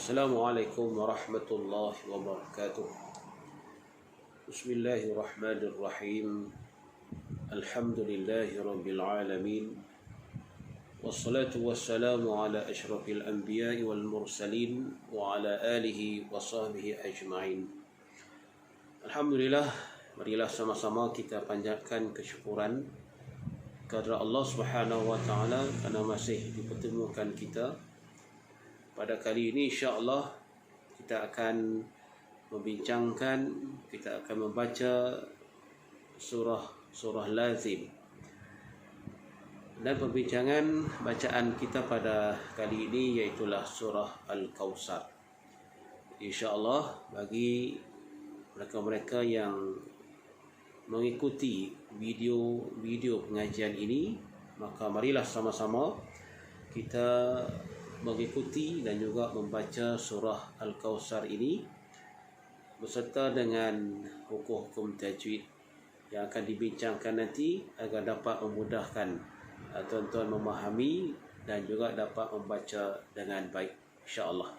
Assalamualaikum warahmatullahi wabarakatuh. Bismillahirrahmanirrahim. Alhamdulillahi rabbil alamin. Wassalatu wassalamu ala asyrafil anbiya'i wal mursalin wa ala alihi wa sahbihi ajma'in. Alhamdulillah, marilah sama-sama kita panjatkan kesyukuran kepada Allah Subhanahu wa taala kerana masih dipertemukan kita. Pada kali ini insya-Allah kita akan membincangkan, kita akan membaca surah Lazim. Dan pembincangan bacaan kita pada kali ini iaitulah surah Al-Kautsar. Insya-Allah bagi mereka-mereka yang mengikuti video pengajian ini, maka marilah sama-sama kita mengikuti dan juga membaca surah Al-Kautsar ini beserta dengan hukum-hukum tajwid yang akan dibincangkan nanti agar dapat memudahkan tuan-tuan memahami dan juga dapat membaca dengan baik insya-Allah.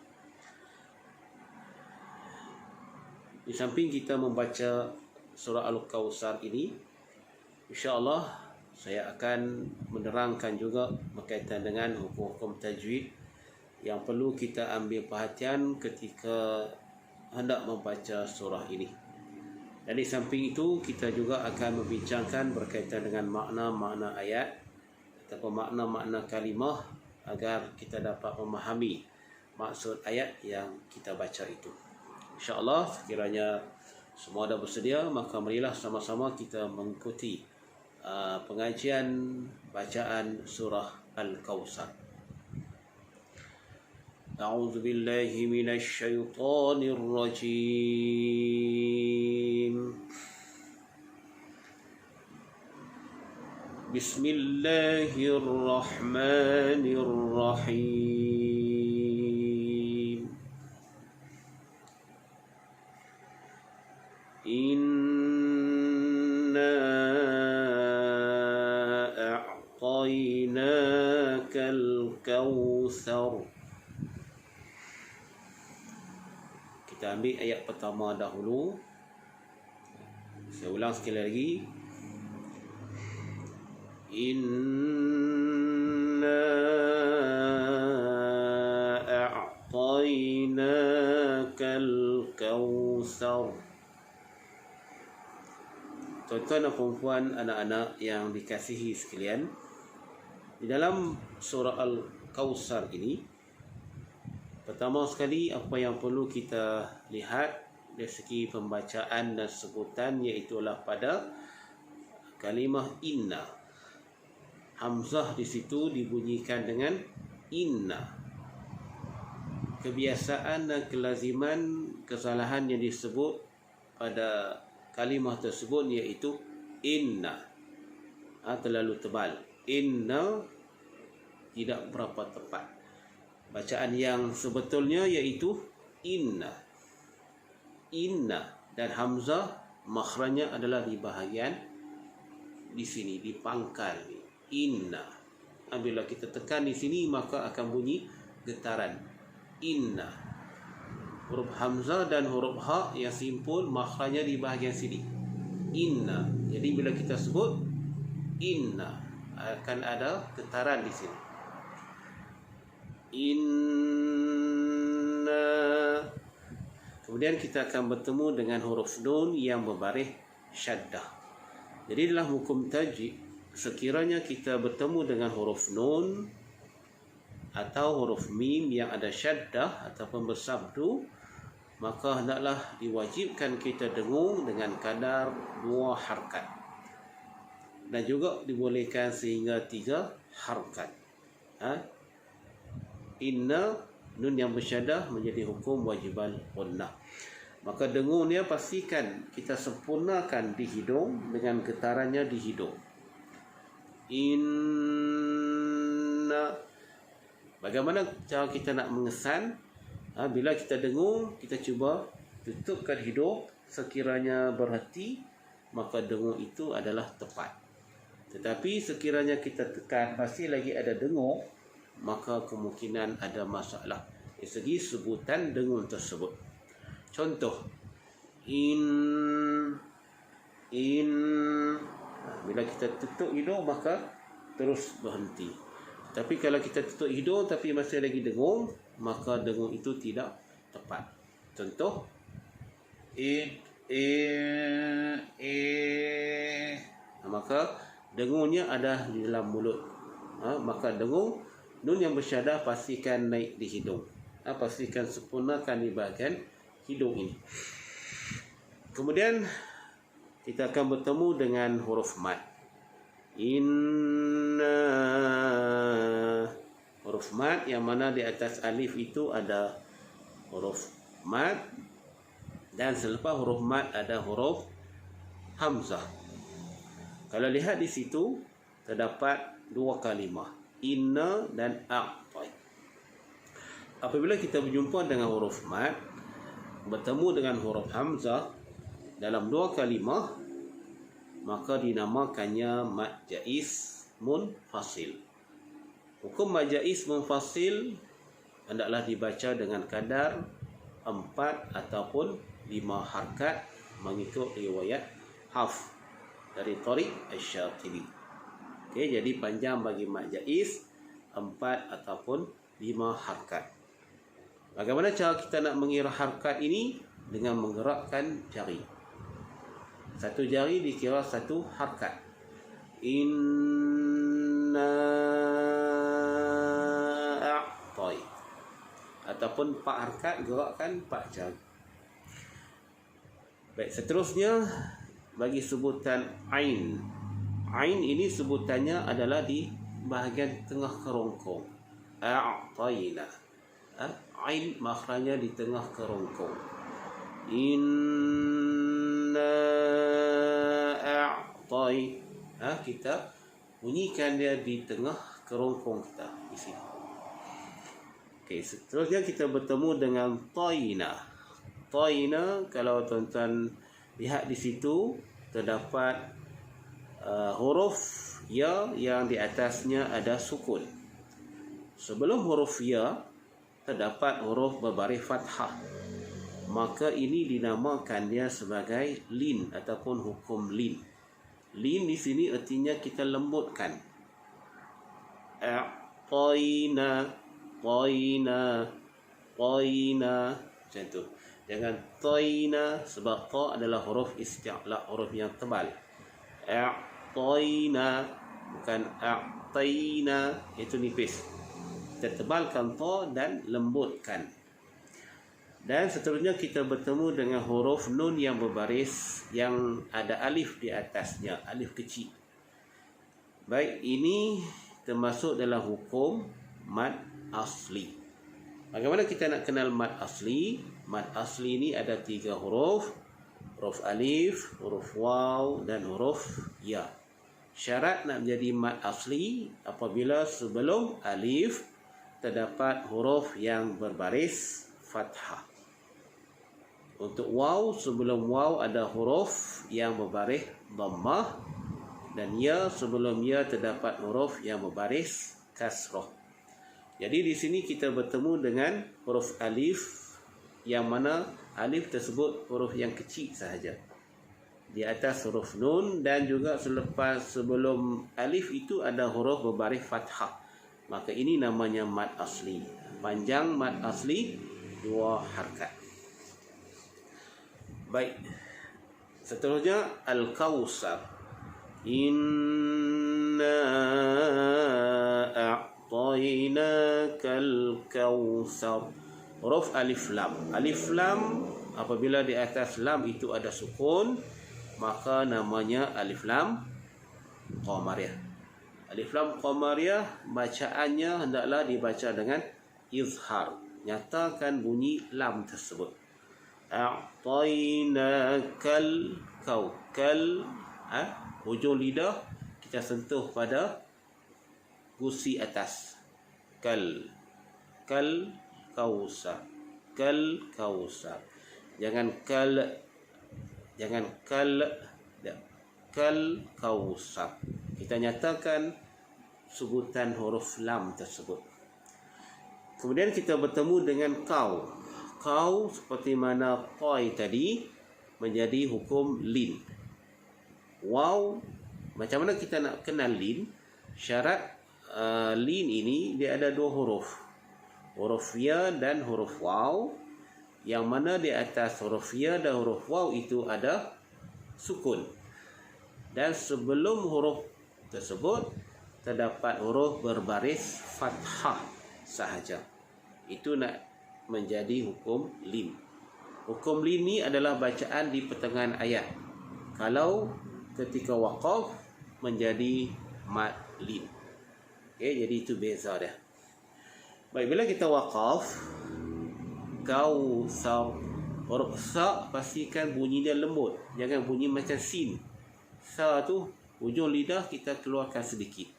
Di samping kita membaca surah Al-Kautsar ini, insya-Allah saya akan menerangkan juga berkaitan dengan hukum-hukum tajwid yang perlu kita ambil perhatian ketika hendak membaca surah ini. Dan di samping itu kita juga akan membincangkan berkaitan dengan makna-makna ayat ataupun makna-makna kalimah agar kita dapat memahami maksud ayat yang kita baca itu. InsyaAllah sekiranya semua dah bersedia, maka marilah sama-sama kita mengikuti pengajian bacaan surah Al-Kautsar. A'udzu billahi minasy syaithanir rajim. Bismillahirrahmanirrahim. Inna a'tainakal kautsar. Kita ambil ayat pertama dahulu. Saya ulang sekali lagi. Inna a'tainakal kautsar. Tuan-tuan dan puan-puan, anak-anak yang dikasihi sekalian, di dalam surah Al-Kautsar ini, pertama sekali apa yang perlu kita lihat dari segi pembacaan dan sebutan iaitulah pada kalimah inna. Hamzah di situ dibunyikan dengan inna. Kebiasaan dan kelaziman kesalahan yang disebut pada kalimah tersebut iaitu inna. Terlalu tebal. Inna tidak berapa tepat. Bacaan yang sebetulnya iaitu inna. Inna dan hamzah makhrajnya adalah di bahagian di sini, di pangkal inna. Bila kita tekan di sini maka akan bunyi getaran inna. Huruf hamzah dan huruf ha yang simpul makhrajnya di bahagian sini inna. Jadi bila kita sebut inna akan ada getaran di sini. Inna. Kemudian kita akan bertemu dengan huruf nun yang berbaris syaddah. Jadi dalam hukum tajwid, sekiranya kita bertemu dengan huruf nun atau huruf mim yang ada syaddah ataupun bersabdu, maka hendaklah diwajibkan kita dengung dengan kadar 2 harkat. Dan juga dibolehkan sehingga 3 harkat. Inna, nun yang bersyaddah menjadi hukum wajibal gunnah. Maka dengung dia pastikan kita sempurnakan di hidung dengan getarannya di hidung. Inna. Bagaimana cara kita nak mengesan? Bila kita dengung, kita cuba tutupkan hidung. Sekiranya berhenti, maka dengung itu adalah tepat. Tetapi sekiranya kita tekan masih lagi ada dengung, maka kemungkinan ada masalah. dari segi sebutan dengung tersebut. Contoh, bila kita tutup hidung maka terus berhenti. Tapi kalau kita tutup hidung tapi masih lagi dengung, maka dengung itu tidak tepat. Contoh, maka dengungnya ada di dalam mulut. Maka dengung nun yang bersyadah pastikan naik di hidung. Pastikan sempurnakan di bahagian hidung ini. Kemudian kita akan bertemu dengan huruf mad. Inna, huruf mad yang mana di atas alif itu ada huruf mad, dan selepas huruf mad ada huruf hamzah. Kalau lihat di situ terdapat dua kalimah, inna dan a'tai. Apabila kita berjumpa dengan huruf mad bertemu dengan huruf hamzah dalam dua kalimah, maka dinamakannya mad jaiz munfasil. Hukum mad jaiz munfasil hendaklah dibaca dengan kadar 4 ataupun 5 harkat mengikut riwayat Hafs dari Thariq Asy-Syatibi. Okey, jadi panjang bagi mad jaiz 4 ataupun 5 harkat. Bagaimana cara kita nak mengira harkat ini? Dengan menggerakkan jari. Satu jari dikira satu harkat. Inna a'tai. Ataupun 4 harkat, gerakkan 4 jari. Baik, seterusnya bagi sebutan ain. Ain ini sebutannya adalah di bahagian tengah kerongkong. A'taina. Ain makhrajnya di tengah kerongkong. Inna a'tai. Kita bunyikan dia di tengah kerongkong kita di sini. Okey, seterusnya kita bertemu dengan taina. Taina, kalau tuan-tuan lihat di situ terdapat huruf ya yang di atasnya ada sukun. Sebelum huruf ya terdapat huruf berbaris fathah. Maka ini dinamakan dia sebagai lin ataupun hukum lin. Lin di sini artinya kita lembutkan. A'taina, taina, taina, macam tu. Jangan taina sebab ta adalah huruf isti'la, huruf yang tebal. A'taina, bukan a'taina, itu nipis. Kita tebalkan ta dan lembutkan. Dan seterusnya kita bertemu dengan huruf nun yang berbaris yang ada alif di atasnya, alif kecil. Baik, ini termasuk dalam hukum mad asli. Bagaimana kita nak kenal mad asli? Mad asli ini ada 3 huruf. Huruf alif, huruf waw dan huruf ya. Syarat nak menjadi mad asli apabila sebelum alif terdapat huruf yang berbaris fathah. Untuk waw, sebelum waw ada huruf yang berbaris dhammah, dan ya, sebelum ya terdapat huruf yang berbaris kasrah. Jadi di sini kita bertemu dengan huruf alif, yang mana alif tersebut huruf yang kecil sahaja. Di atas huruf nun, dan juga sebelum alif itu ada huruf berbaris fathah. Maka ini namanya mad asli. Panjang mad asli 2 harkat. Baik, seterusnya Al-Kautsar. Inna a'tainakal kautsar. Huruf alif lam. Alif lam apabila di atas lam itu ada sukun, maka namanya alif lam qamariyah. Alif lam qamariyah bacaannya hendaklah dibaca dengan izhar. Nyatakan bunyi lam tersebut. A'tainakal kal, hujung lidah kita sentuh pada gusi atas. Kal kautsar. Jangan kal kautsar. Kita nyatakan sebutan huruf lam tersebut. Kemudian kita bertemu dengan kau. Kau seperti mana koi tadi menjadi hukum lin. Waw, macam mana kita nak kenal lin? Syarat lin ini dia ada dua huruf. Huruf ya dan huruf waw. Yang mana di atas huruf ya dan huruf waw itu ada sukun. Dan sebelum huruf tersebut terdapat huruf berbaris fathah sahaja. Itu nak menjadi hukum lin. Hukum lin ni adalah bacaan di pertengahan ayat. Kalau ketika waqaf menjadi mad lin. Jadi itu beza dia. Baik, bila kita waqaf, Kautsar, huruf sa pastikan bunyi dia lembut. Jangan bunyi macam sin. Sa tu ujung lidah kita keluarkan sedikit.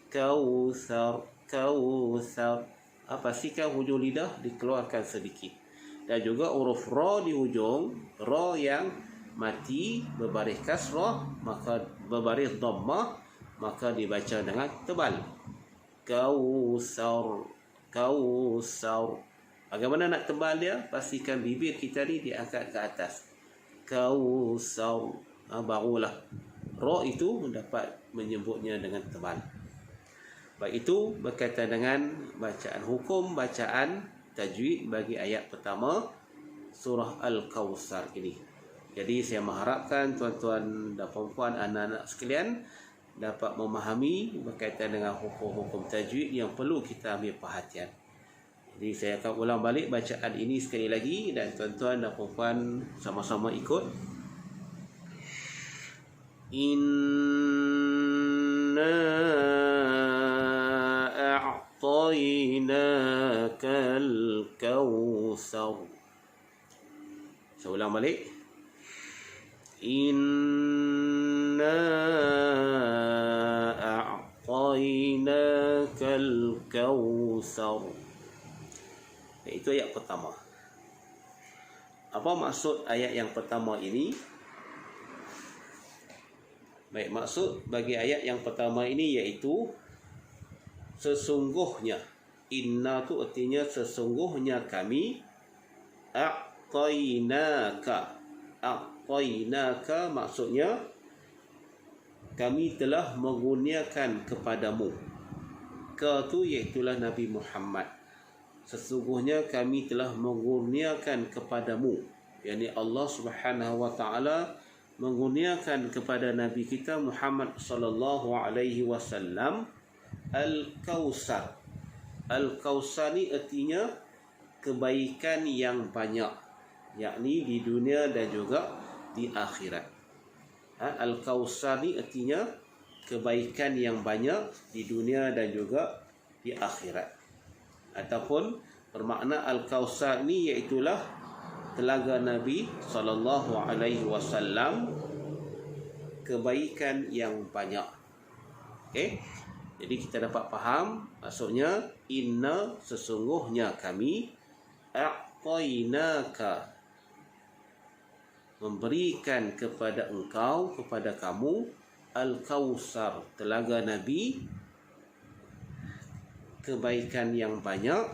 Kautsar, Kautsar. Pastikan hujung lidah dikeluarkan sedikit. Dan juga huruf ra di hujung, ra yang mati berbaris kasrah, maka berbaris dhammah, maka dibaca dengan tebal. Kautsar, Kautsar. Bagaimana nak tebal dia? Pastikan bibir kita ni diangkat ke atas. Kautsar. Barulah ra itu dapat menyebutnya dengan tebal. Baik, itu berkaitan dengan bacaan hukum, bacaan tajwid bagi ayat pertama surah Al-Kautsar ini. Jadi saya mengharapkan tuan-tuan dan puan-puan, anak-anak sekalian dapat memahami berkaitan dengan hukum-hukum tajwid yang perlu kita ambil perhatian. Jadi saya akan ulang balik bacaan ini sekali lagi dan tuan-tuan dan puan-puan sama-sama ikut. Inna a'tainakal kautsar. Saya ulang balik. Inna a'tainakal kautsar. Itu ayat pertama. Apa maksud ayat yang pertama ini? Baik, maksud bagi ayat yang pertama ini iaitu sesungguhnya. Inna tu artinya sesungguhnya kami. A'tainaka. A'tainaka maksudnya kami telah mengurniakan kepadamu. Ka tu iaitulah Nabi Muhammad. Sesungguhnya kami telah mengurniakan kepadamu. Yani Allah Subhanahu wa taala mengurniakan kepada Nabi kita Muhammad sallallahu alaihi wasallam Al-Kautsar. Al-Kautsar ni artinya kebaikan yang banyak, yakni di dunia dan juga di akhirat. Al-Kautsar ni artinya kebaikan yang banyak di dunia dan juga di akhirat. Ataupun bermakna Al-Kautsar ni iaitulah telaga Nabi sallallahu alaihi wasallam, kebaikan yang banyak. Okey. Jadi kita dapat faham maksudnya inna sesungguhnya kami a'tainaka memberikan kepada engkau, kepada kamu Al-Kautsar, telaga Nabi, kebaikan yang banyak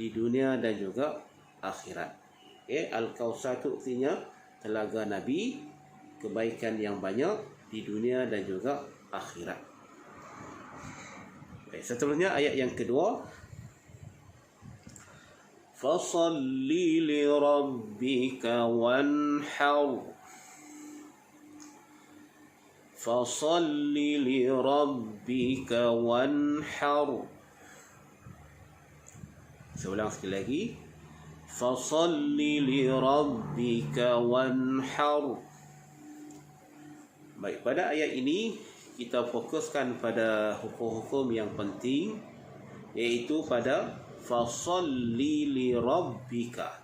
di dunia dan juga akhirat. Al-Kautsar itu artinya telaga Nabi, kebaikan yang banyak di dunia dan juga akhirat. Seterusnya ayat yang kedua. Fasalli li rabbika wanhar. Fasalli li rabbika wanhar. Saya ulang sekali lagi. Fasalli li rabbika wanhar. Baik, pada ayat ini kita fokuskan pada hukum-hukum yang penting, iaitu pada fasalli li rabbika.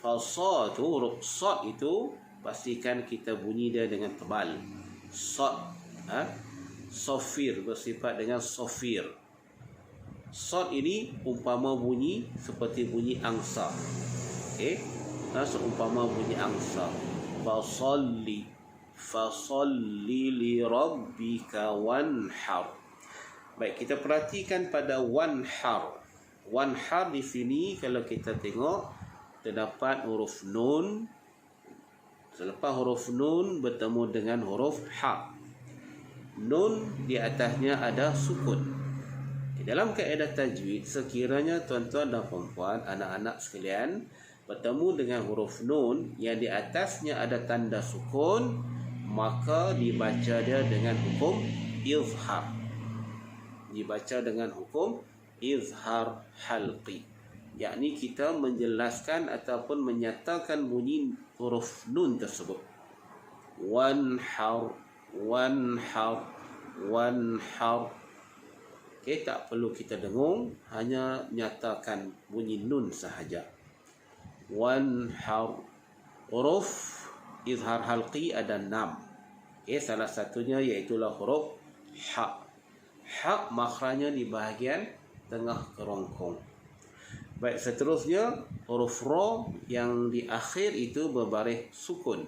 Fasal tu, huruf sad itu pastikan kita bunyi dia dengan tebal. Sad, sofir bersifat dengan sofir. Sad ini umpama bunyi seperti bunyi angsa. Seumpama bunyi angsa. Fasalli, fasalli li rabbika wanhar. Baik, kita perhatikan pada wanhar. Wanhar di sini kalau kita tengok terdapat huruf nun. Selepas huruf nun bertemu dengan huruf ha. Nun di atasnya ada sukun. Dalam kaedah tajwid, sekiranya tuan-tuan dan puan-puan, anak-anak sekalian, bertemu dengan huruf nun yang di atasnya ada tanda sukun, maka dibaca dia dengan hukum izhar. Dibaca dengan hukum izhar halqi. Yakni kita menjelaskan ataupun menyatakan bunyi huruf nun tersebut. Wanhar, wanhar, wanhar. Okey, tak perlu kita dengung, hanya nyatakan bunyi nun sahaja. Wanhar. Huruf izhar halqi ada 6. Okey, salah satunya iaitulah huruf ha. Ha makhrajnya di bahagian tengah kerongkong. Baik, seterusnya huruf ra yang di akhir itu berbaris sukun.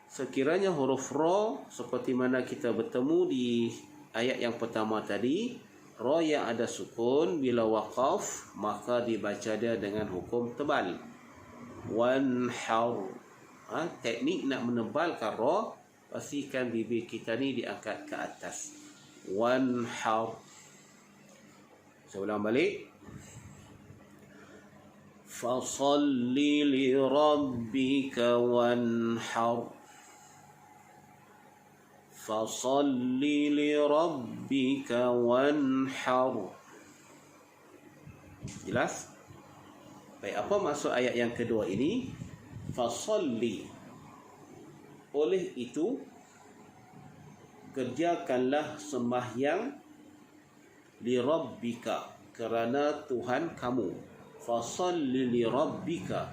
Sekiranya huruf ra seperti mana kita bertemu di ayat yang pertama tadi, ra yang ada sukun bila waqaf maka dibaca dia dengan hukum tebal. Wanhar. Teknik nak menebalkan ra, pastikan bibir kita ni diangkat ke atas. Wanhar. Saya ulang balik. Fasalli li rabbika wanhar. Fasalli li rabbika wanhar. Jelas? Baik, apa maksud ayat yang kedua ini? Fasalli. Oleh itu, kerjakanlah sembahyang li rabbika, kerana Tuhan kamu. Fasalli li rabbika,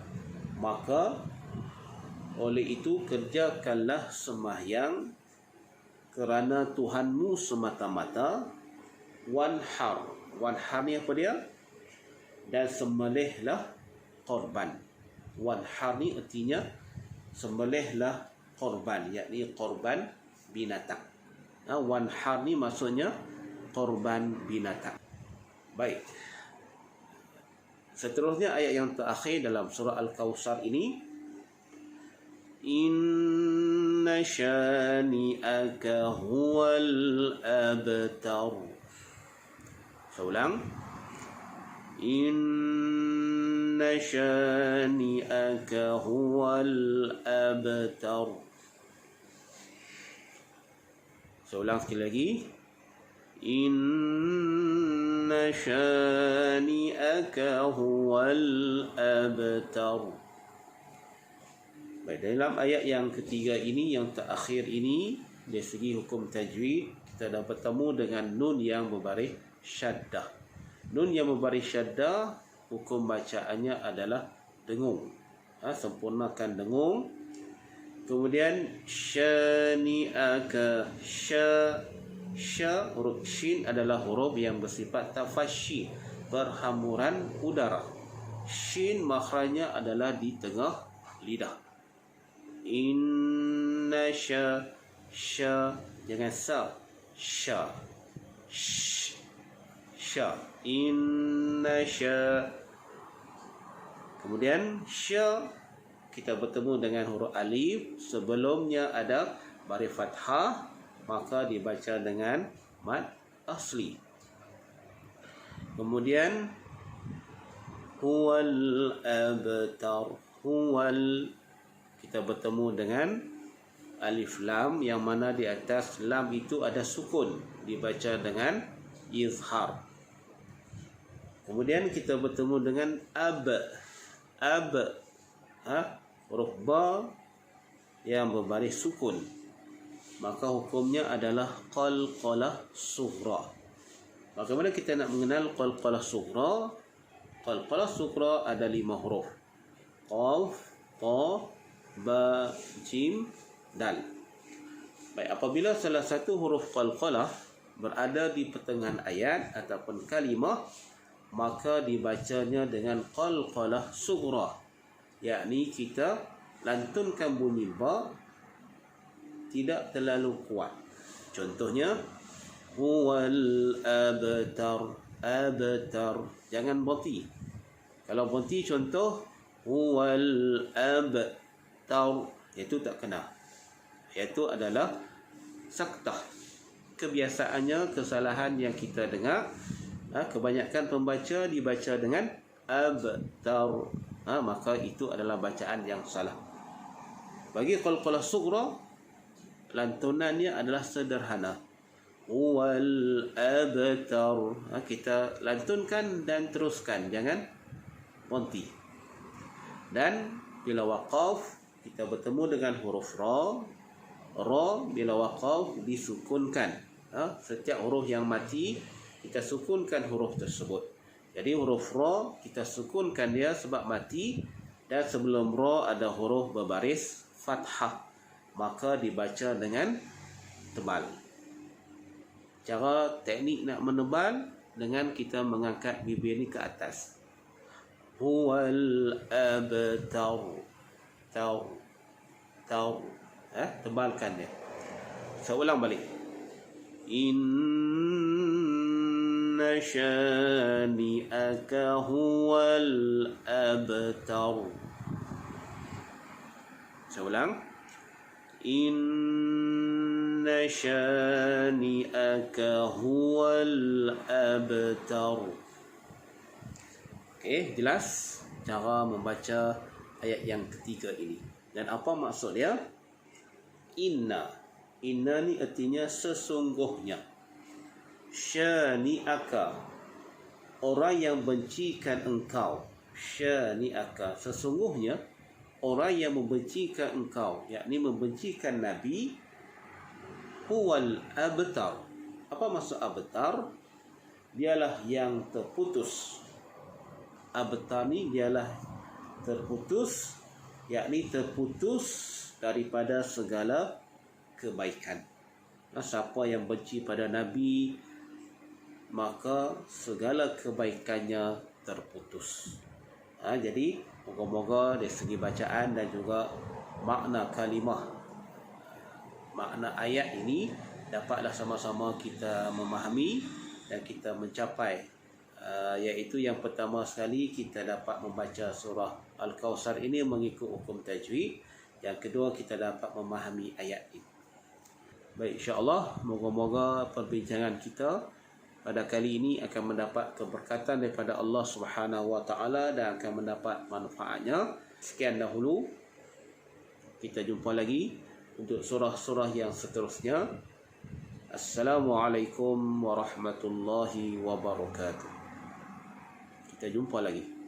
maka oleh itu kerjakanlah sembahyang kerana Tuhanmu semata-mata. Wanhar. Wanhar ni apa dia? Dan sembelihlah korban. Wanhar ni artinya sembelihlah korban, yakni korban binatang. Wanhar ni maksudnya korban binatang. Baik. Seterusnya ayat yang terakhir dalam surah Al-Kawthar ini, inna syani'aka huwal abtar. Saya ulang. Inna syani'aka huwal abtar. Saya ulang sekali lagi. Inna syani'aka huwal abtar. Baik, dalam ayat yang ketiga ini, yang terakhir ini, dari segi hukum tajwid, kita dah bertemu dengan nun yang berbaris syaddah. Nun yang berbaris syaddah, hukum bacaannya adalah dengung. Sempurnakan dengung. Kemudian syani'aka, sya, huruf shin adalah huruf yang bersifat tafashi, berhamburan udara. Shin makhrajnya adalah di tengah lidah. Inna sya, jangan sa, sya, sya, inna sya. Kemudian sya kita bertemu dengan huruf alif, sebelumnya ada baris fathah, maka dibaca dengan mad asli. Kemudian huwal abtar, huwal, kita bertemu dengan alif lam, yang mana di atas lam itu ada sukun, dibaca dengan izhar. Kemudian kita bertemu dengan ab, huruf ba yang berbaris sukun, maka hukumnya adalah qalqalah sughra. Bagaimana kita nak mengenal qalqalah sughra? Qalqalah sughra ada 5 huruf. Qaf, ta, ba, jim, dal. Baik, apabila salah satu huruf qalqalah berada di pertengahan ayat ataupun kalimah, maka dibacanya dengan qalqalah sughra, yakni kita lantunkan bunyi ba tidak terlalu kuat. Contohnya huwal abtar, abtar. Jangan berhenti. Kalau berhenti contoh huwal abtar, itu tak kena. Iaitu adalah saktah. Kebiasaannya kesalahan yang kita dengar, kebanyakan pembaca dibaca dengan abtar, maka itu adalah bacaan yang salah. Bagi qalqalah sughra, lantunannya adalah sederhana. Wal abtar. Kita lantunkan dan teruskan, jangan berhenti. Dan bila waqaf, kita bertemu dengan huruf ra. Ra bila waqaf disukunkan. Setiap huruf yang mati, kita sukunkan huruf tersebut. Jadi huruf ra kita sukunkan dia sebab mati, dan sebelum ra ada huruf berbaris fathah, maka dibaca dengan tebal. Cara teknik nak menebal dengan kita mengangkat bibir ni ke atas. Huwal abtar. Tau. Tebalkan dia. Saya ulang balik. Inna syani'aka huwal abtar. Saya ulang. Inna syani'aka huwal abtar. Okey, jelas cara membaca ayat yang ketiga ini. Dan apa maksud dia? Inna. Inna ni artinya sesungguhnya. Syani'aka, orang yang bencikan engkau. Syani'aka, sesungguhnya orang yang membencikan engkau, yakni membencikan Nabi, huwal abtar. Apa maksud abtar? Dialah yang terputus. Abtar ni dialah terputus, yakni terputus daripada segala kebaikan. Siapa yang benci pada Nabi, maka segala kebaikannya terputus. Jadi moga-moga dari segi bacaan dan juga makna kalimah, makna ayat ini dapatlah sama-sama kita memahami dan kita mencapai, iaitu yang pertama sekali kita dapat membaca surah Al-Kawthar ini mengikut hukum tajwid. Yang kedua, kita dapat memahami ayat ini. Baik, insya-Allah moga-moga perbincangan kita pada kali ini akan mendapat keberkatan daripada Allah Subhanahu Wa Taala dan akan mendapat manfaatnya. Sekian dahulu. Kita jumpa lagi untuk surah-surah yang seterusnya. Assalamualaikum warahmatullahi wabarakatuh. Kita jumpa lagi.